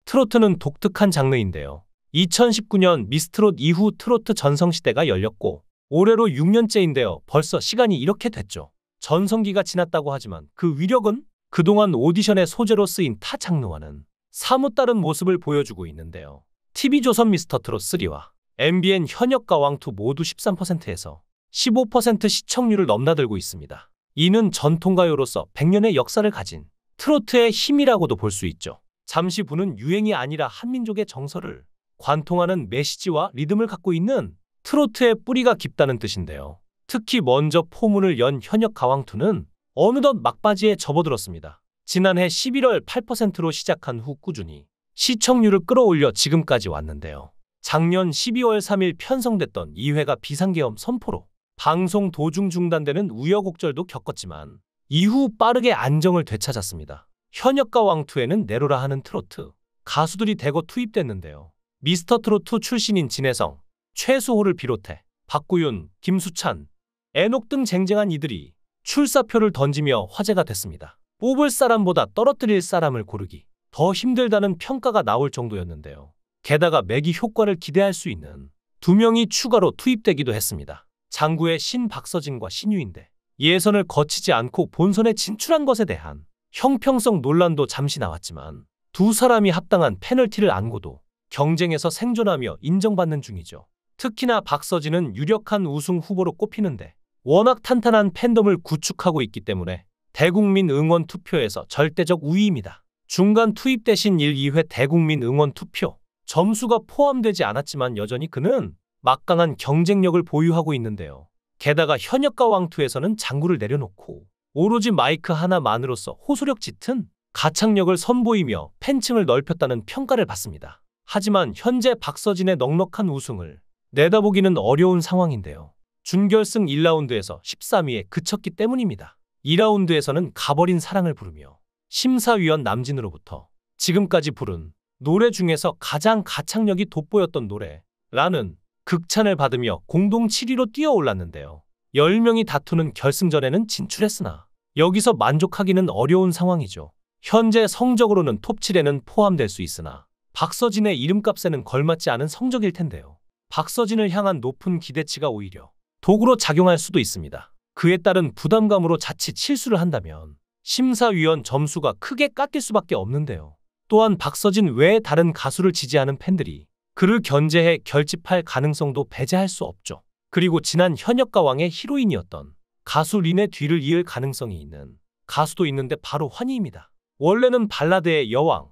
트로트는 독특한 장르인데요. 2019년 미스트롯 이후 트로트 전성시대가 열렸고 올해로 6년째인데요. 벌써 시간이 이렇게 됐죠. 전성기가 지났다고 하지만 그 위력은 그동안 오디션의 소재로 쓰인 타 장르와는 사뭇 다른 모습을 보여주고 있는데요. TV조선 미스터트롯 3와 MBN 현역가왕2 모두 13%에서 15% 시청률을 넘나들고 있습니다. 이는 전통가요로서 100년의 역사를 가진 트로트의 힘이라고도 볼 수 있죠. 잠시 부는 유행이 아니라 한민족의 정서를 관통하는 메시지와 리듬을 갖고 있는 트로트의 뿌리가 깊다는 뜻인데요. 특히 먼저 포문을 연 현역가왕2는 어느덧 막바지에 접어들었습니다. 지난해 11월 8%로 시작한 후 꾸준히 시청률을 끌어올려 지금까지 왔는데요. 작년 12월 3일 편성됐던 2회가 비상계엄 선포로 방송 도중 중단되는 우여곡절도 겪었지만 이후 빠르게 안정을 되찾았습니다. 현역가왕2에는 내로라 하는 트로트 가수들이 대거 투입됐는데요. 미스터트롯2 출신인 진혜성, 최수호를 비롯해 박구윤, 김수찬, 애녹 등 쟁쟁한 이들이 출사표를 던지며 화제가 됐습니다. 뽑을 사람보다 떨어뜨릴 사람을 고르기 더 힘들다는 평가가 나올 정도였는데요. 게다가 매기 효과를 기대할 수 있는 2명이 추가로 투입되기도 했습니다. 장구의 신박서진과 신유인데 예선을 거치지 않고 본선에 진출한 것에 대한 형평성 논란도 잠시 나왔지만 두 사람이 합당한 페널티를 안고도 경쟁에서 생존하며 인정받는 중이죠. 특히나 박서진은 유력한 우승 후보로 꼽히는데 워낙 탄탄한 팬덤을 구축하고 있기 때문에 대국민 응원 투표에서 절대적 우위입니다. 중간 투입 대신 1, 2회 대국민 응원 투표 점수가 포함되지 않았지만 여전히 그는 막강한 경쟁력을 보유하고 있는데요. 게다가 현역가왕2에서는 장구를 내려놓고 오로지 마이크 하나만으로서 호소력 짙은 가창력을 선보이며 팬층을 넓혔다는 평가를 받습니다. 하지만 현재 박서진의 넉넉한 우승을 내다보기는 어려운 상황인데요. 준결승 1라운드에서 13위에 그쳤기 때문입니다. 2라운드에서는 가버린 사랑을 부르며 심사위원 남진으로부터 지금까지 부른 노래 중에서 가장 가창력이 돋보였던 노래라는 극찬을 받으며 공동 7위로 뛰어올랐는데요. 10명이 다투는 결승전에는 진출했으나 여기서 만족하기는 어려운 상황이죠. 현재 성적으로는 톱7에는 포함될 수 있으나 박서진의 이름값에는 걸맞지 않은 성적일 텐데요. 박서진을 향한 높은 기대치가 오히려 도구로 작용할 수도 있습니다. 그에 따른 부담감으로 자칫 실수를 한다면 심사위원 점수가 크게 깎일 수밖에 없는데요. 또한 박서진 외에 다른 가수를 지지하는 팬들이 그를 견제해 결집할 가능성도 배제할 수 없죠. 그리고 지난 현역가왕의 히로인이었던 가수 린의 뒤를 이을 가능성이 있는 가수도 있는데 바로 환희입니다. 원래는 발라드의 여왕,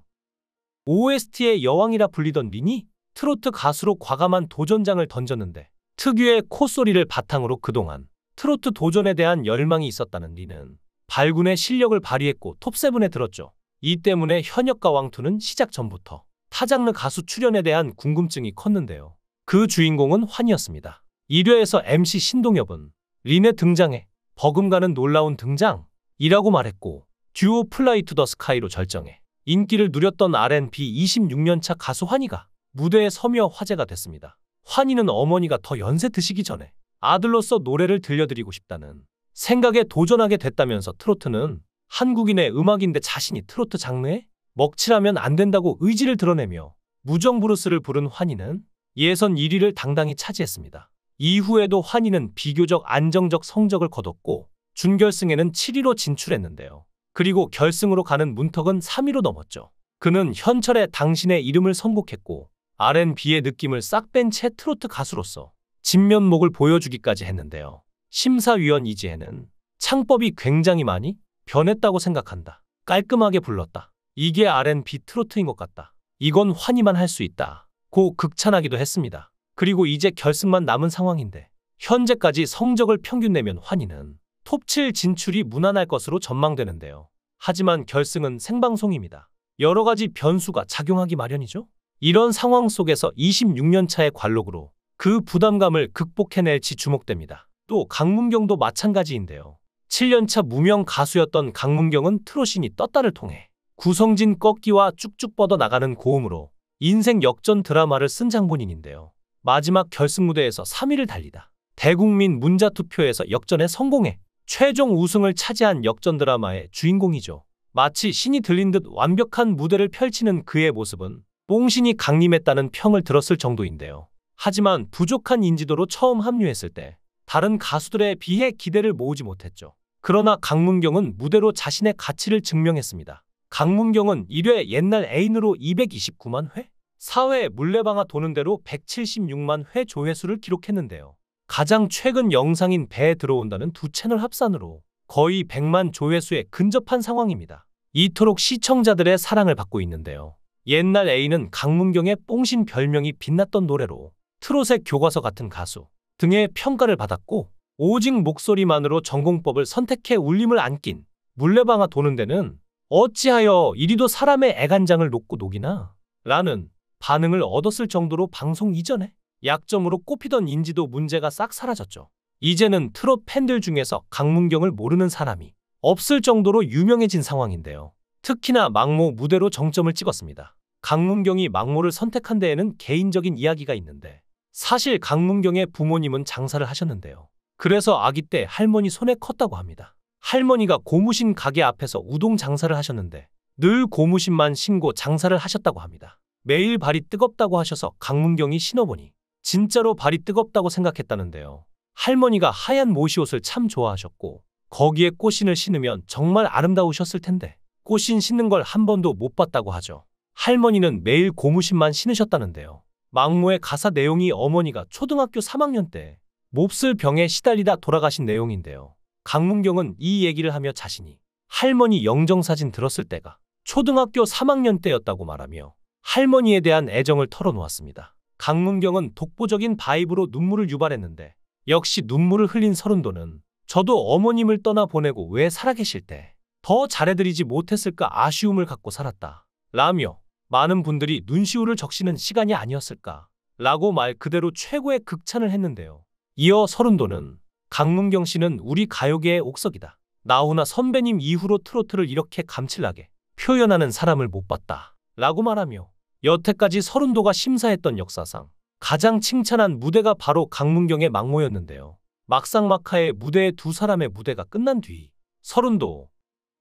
OST의 여왕이라 불리던 린이 트로트 가수로 과감한 도전장을 던졌는데 특유의 콧소리를 바탕으로 그동안 트로트 도전에 대한 열망이 있었다는 린은 발군의 실력을 발휘했고 톱7에 들었죠. 이 때문에 현역가왕2는 시작 전부터 타장르 가수 출연에 대한 궁금증이 컸는데요. 그 주인공은 환희였습니다. 1회에서 MC 신동엽은 린의 등장에 버금가는 놀라운 등장이라고 말했고 듀오 플라이 투 더 스카이로 절정해 인기를 누렸던 R&B 26년차 가수 환희가 무대에 서며 화제가 됐습니다. 환희는 어머니가 더 연세 드시기 전에 아들로서 노래를 들려드리고 싶다는 생각에 도전하게 됐다면서 트로트는 한국인의 음악인데 자신이 트로트 장르에 먹칠하면 안 된다고 의지를 드러내며 무정부르스를 부른 환희는 예선 1위를 당당히 차지했습니다. 이후에도 환희는 비교적 안정적 성적을 거뒀고 준결승에는 7위로 진출했는데요. 그리고 결승으로 가는 문턱은 3위로 넘었죠. 그는 현철의 당신의 이름을 선곡했고 R&B의 느낌을 싹 뺀 채 트로트 가수로서 진면목을 보여주기까지 했는데요. 심사위원 이지혜는 창법이 굉장히 많이 변했다고 생각한다. 깔끔하게 불렀다. 이게 R&B 트로트인 것 같다. 이건 환희만 할 수 있다. 고 극찬하기도 했습니다. 그리고 이제 결승만 남은 상황인데 현재까지 성적을 평균 내면 환희는 톱7 진출이 무난할 것으로 전망되는데요. 하지만 결승은 생방송입니다. 여러 가지 변수가 작용하기 마련이죠. 이런 상황 속에서 26년 차의 관록으로 그 부담감을 극복해낼지 주목됩니다. 또 강문경도 마찬가지인데요. 7년차 무명 가수였던 강문경은 트로신이 떴다를 통해 구성진 꺾기와 쭉쭉 뻗어나가는 고음으로 인생 역전 드라마를 쓴 장본인인데요. 마지막 결승 무대에서 3위를 달리다 대국민 문자투표에서 역전에 성공해 최종 우승을 차지한 역전 드라마의 주인공이죠. 마치 신이 들린 듯 완벽한 무대를 펼치는 그의 모습은 뽕신이 강림했다는 평을 들었을 정도인데요. 하지만 부족한 인지도로 처음 합류했을 때 다른 가수들에 비해 기대를 모으지 못했죠. 그러나 강문경은 무대로 자신의 가치를 증명했습니다. 강문경은 1회 옛날 애인으로 229만 회, 4회 물레방아 도는 대로 176만 회 조회수를 기록했는데요. 가장 최근 영상인 배에 들어온다는 두 채널 합산으로 거의 100만 조회수에 근접한 상황입니다. 이토록 시청자들의 사랑을 받고 있는데요. 옛날 애인은 강문경의 뽕신 별명이 빛났던 노래로 트롯의 교과서 같은 가수 등의 평가를 받았고, 오직 목소리만으로 전공법을 선택해 울림을 안긴 물레방아 도는 데는 어찌하여 이리도 사람의 애간장을 녹고 녹이나? 라는 반응을 얻었을 정도로 방송 이전에 약점으로 꼽히던 인지도 문제가 싹 사라졌죠. 이제는 트롯 팬들 중에서 강문경을 모르는 사람이 없을 정도로 유명해진 상황인데요. 특히나 막모 무대로 정점을 찍었습니다. 강문경이 막모를 선택한 데에는 개인적인 이야기가 있는데, 사실 강문경의 부모님은 장사를 하셨는데요. 그래서 아기 때 할머니 손에 컸다고 합니다. 할머니가 고무신 가게 앞에서 우동 장사를 하셨는데 늘 고무신만 신고 장사를 하셨다고 합니다. 매일 발이 뜨겁다고 하셔서 강문경이 신어보니 진짜로 발이 뜨겁다고 생각했다는데요. 할머니가 하얀 모시옷을 참 좋아하셨고 거기에 꽃신을 신으면 정말 아름다우셨을 텐데 꽃신 신는 걸 한 번도 못 봤다고 하죠. 할머니는 매일 고무신만 신으셨다는데요. 막모의 가사 내용이 어머니가 초등학교 3학년 때 몹쓸 병에 시달리다 돌아가신 내용인데요. 강문경은 이 얘기를 하며 자신이 할머니 영정사진 들었을 때가 초등학교 3학년 때였다고 말하며 할머니에 대한 애정을 털어놓았습니다. 강문경은 독보적인 바이브로 눈물을 유발했는데, 역시 눈물을 흘린 서른도는 저도 어머님을 떠나보내고 왜 살아계실 때 더 잘해드리지 못했을까 아쉬움을 갖고 살았다 라며 많은 분들이 눈시울을 적시는 시간이 아니었을까 라고 말 그대로 최고의 극찬을 했는데요. 이어 서른도는 강문경 씨는 우리 가요계의 옥석이다. 나훈아 선배님 이후로 트로트를 이렇게 감칠나게 표현하는 사람을 못 봤다 라고 말하며 여태까지 서른도가 심사했던 역사상 가장 칭찬한 무대가 바로 강문경의 막모였는데요. 막상막하의 무대에 두 사람의 무대가 끝난 뒤 서른도,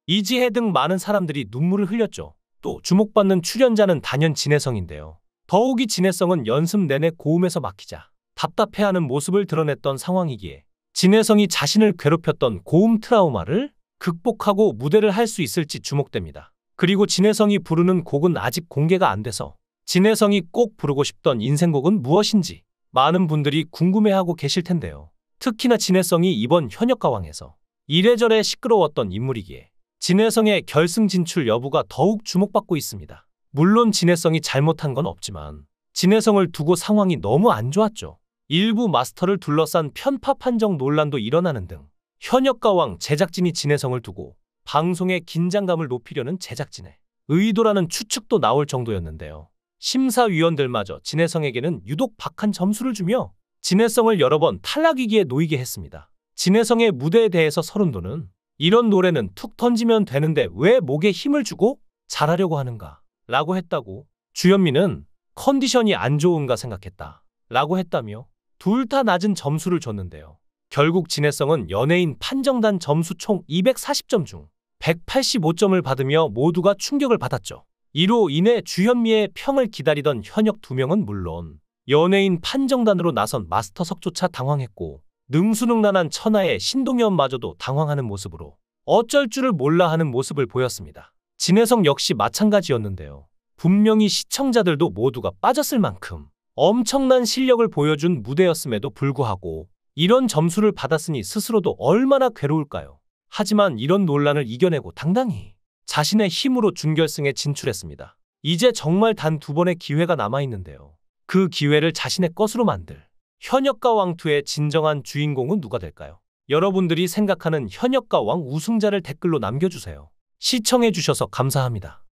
이지혜 등 많은 사람들이 눈물을 흘렸죠. 또 주목받는 출연자는 단연 진혜성인데요. 더욱이 진혜성은 연습 내내 고음에서 막히자 답답해하는 모습을 드러냈던 상황이기에 진혜성이 자신을 괴롭혔던 고음 트라우마를 극복하고 무대를 할 수 있을지 주목됩니다. 그리고 진혜성이 부르는 곡은 아직 공개가 안 돼서 진혜성이 꼭 부르고 싶던 인생곡은 무엇인지 많은 분들이 궁금해하고 계실 텐데요. 특히나 진혜성이 이번 현역가왕에서 이래저래 시끄러웠던 인물이기에 진혜성의 결승 진출 여부가 더욱 주목받고 있습니다. 물론 진혜성이 잘못한 건 없지만 진혜성을 두고 상황이 너무 안 좋았죠. 일부 마스터를 둘러싼 편파 판정 논란도 일어나는 등 현역가왕 제작진이 진혜성을 두고 방송의 긴장감을 높이려는 제작진의 의도라는 추측도 나올 정도였는데요. 심사위원들마저 진혜성에게는 유독 박한 점수를 주며 진혜성을 여러 번 탈락 위기에 놓이게 했습니다. 진혜성의 무대에 대해서 서른도는 이런 노래는 툭 던지면 되는데 왜 목에 힘을 주고 잘하려고 하는가 라고 했다고, 주현미는 컨디션이 안 좋은가 생각했다 라고 했다며 둘 다 낮은 점수를 줬는데요. 결국 진혜성은 연예인 판정단 점수 총 240점 중 185점을 받으며 모두가 충격을 받았죠. 이로 인해 주현미의 평을 기다리던 현역 2명은 물론 연예인 판정단으로 나선 마스터석조차 당황했고, 능수능란한 천하의 신동엽마저도 당황하는 모습으로 어쩔 줄을 몰라 하는 모습을 보였습니다. 진혜성 역시 마찬가지였는데요. 분명히 시청자들도 모두가 빠졌을 만큼 엄청난 실력을 보여준 무대였음에도 불구하고 이런 점수를 받았으니 스스로도 얼마나 괴로울까요? 하지만 이런 논란을 이겨내고 당당히 자신의 힘으로 준결승에 진출했습니다. 이제 정말 단 2번의 기회가 남아있는데요. 그 기회를 자신의 것으로 만들 현역가왕2의 진정한 주인공은 누가 될까요? 여러분들이 생각하는 현역가왕 우승자를 댓글로 남겨주세요. 시청해주셔서 감사합니다.